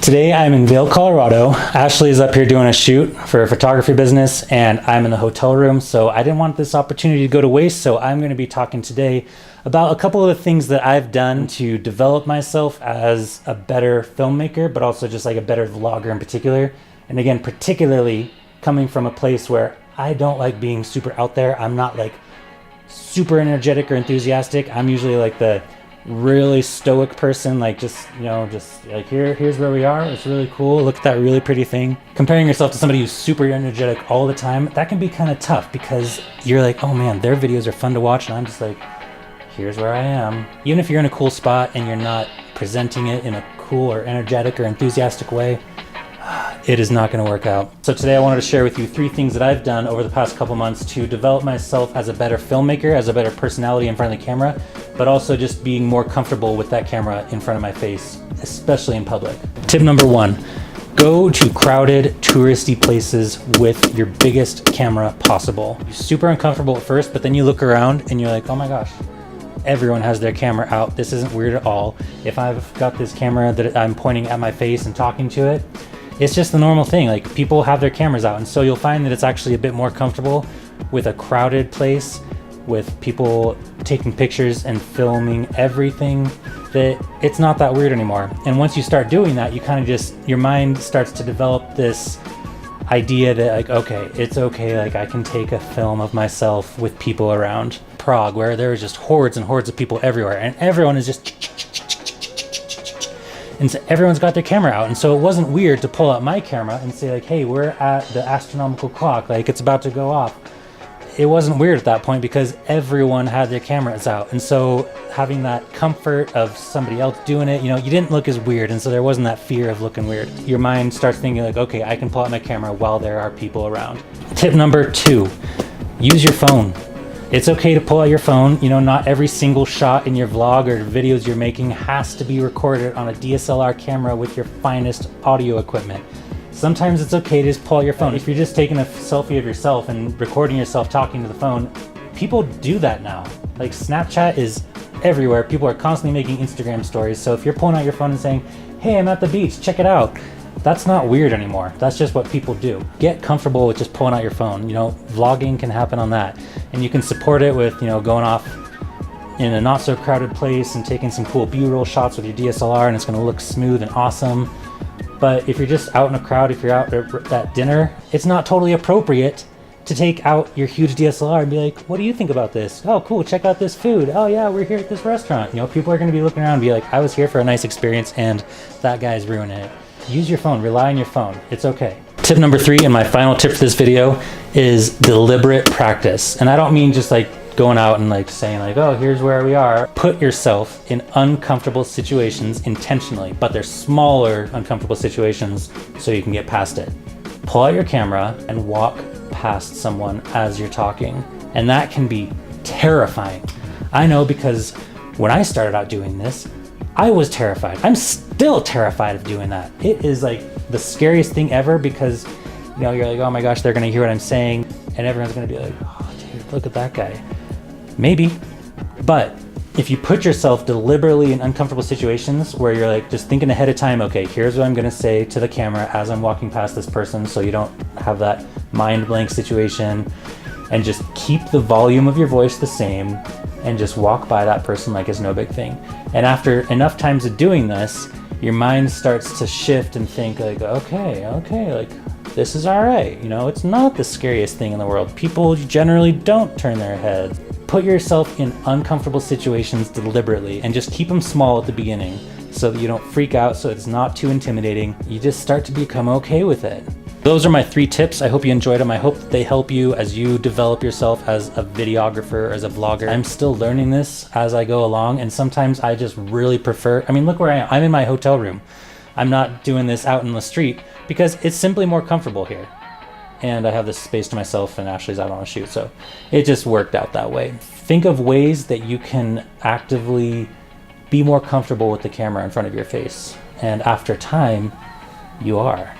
Today I'm in Vail, Colorado. Ashley is up here doing a shoot for a photography business and I'm in the hotel room, so I didn't want this opportunity to go to waste, so I'm going to be talking today about a couple of the things that I've done to develop myself as a better filmmaker, but also just like a better vlogger in particular. And again, particularly coming from a place where I don't like being super out there. I'm not like super energetic or enthusiastic. I'm usually like the really stoic person, like just like here's where we are, it's really cool, look at that really pretty thing. Comparing yourself to somebody who's super energetic all the time, that can be kind of tough because you're like, oh man, their videos are fun to watch, and I'm just like, here's where I am. Even if you're in a cool spot and you're not presenting it in a cool or energetic or enthusiastic way, it is not going to work out. So today I wanted to share with you 3 things that I've done over the past couple months to develop myself as a better filmmaker, as a better personality in front of the camera, but also just being more comfortable with that camera in front of my face, especially in public. Tip number 1, go to crowded, touristy places with your biggest camera possible. You're super uncomfortable at first, but then you look around and you're like, oh my gosh, everyone has their camera out. This isn't weird at all. If I've got this camera that I'm pointing at my face and talking to it, it's just the normal thing. Like, people have their cameras out, and so you'll find that it's actually a bit more comfortable with a crowded place with people taking pictures and filming everything, that it's not that weird anymore. And once you start doing that, you kind of just, your mind starts to develop this idea that like, okay, it's okay, like I can take a film of myself with people around. Prague, where there was just hordes and hordes of people everywhere, and everyone is just, and so everyone's got their camera out, and so it wasn't weird to pull out my camera and say like, hey, we're at the astronomical clock, like it's about to go off. It wasn't weird at that point because everyone had their cameras out, and so having that comfort of somebody else doing it, you didn't look as weird, and so there wasn't that fear of looking weird. Your mind starts thinking like, okay, I can pull out my camera while there are people around. Tip number 2, use your phone. It's okay to pull out your phone. Not every single shot in your vlog or videos you're making has to be recorded on a DSLR camera with your finest audio equipment. Sometimes it's okay to just pull out your phone. If you're just taking a selfie of yourself and recording yourself talking to the phone, people do that now. Like, Snapchat is everywhere. People are constantly making Instagram stories. So if you're pulling out your phone and saying, hey, I'm at the beach, check it out, that's not weird anymore. That's just what people do. Get comfortable with just pulling out your phone. Vlogging can happen on that. And you can support it with, going off in a not so crowded place and taking some cool B-roll shots with your DSLR, and it's gonna look smooth and awesome. But if you're just out in a crowd, if you're out at dinner, it's not totally appropriate to take out your huge DSLR and be like, what do you think about this? Oh, cool, check out this food. Oh yeah, we're here at this restaurant. People are gonna be looking around and be like, I was here for a nice experience and that guy's ruining it. Use your phone, rely on your phone, it's okay. Tip number 3, and my final tip for this video, is deliberate practice. And I don't mean just like going out and like saying like, oh, here's where we are. Put yourself in uncomfortable situations intentionally, but they're smaller uncomfortable situations so you can get past it. Pull out your camera and walk past someone as you're talking. And that can be terrifying. I know, because when I started out doing this, I was terrified. I'm still terrified of doing that. It is like the scariest thing ever because, you're like, oh my gosh, they're gonna hear what I'm saying, and everyone's gonna be like, oh dude, look at that guy. Maybe, but if you put yourself deliberately in uncomfortable situations where you're like just thinking ahead of time, okay, here's what I'm gonna say to the camera as I'm walking past this person, so you don't have that mind blank situation, and just keep the volume of your voice the same and just walk by that person like it's no big thing. And after enough times of doing this, your mind starts to shift and think like, okay, like this is all right. It's not the scariest thing in the world. People generally don't turn their heads. Put yourself in uncomfortable situations deliberately and just keep them small at the beginning so that you don't freak out, so it's not too intimidating. You just start to become okay with it. Those are my 3 tips. I hope you enjoyed them. I hope that they help you as you develop yourself as a videographer, as a vlogger. I'm still learning this as I go along, and sometimes I just really prefer, look where I am. I'm in my hotel room. I'm not doing this out in the street because it's simply more comfortable here. And I have this space to myself, and Ashley's out on a shoot, so it just worked out that way. Think of ways that you can actively be more comfortable with the camera in front of your face. And after time, you are.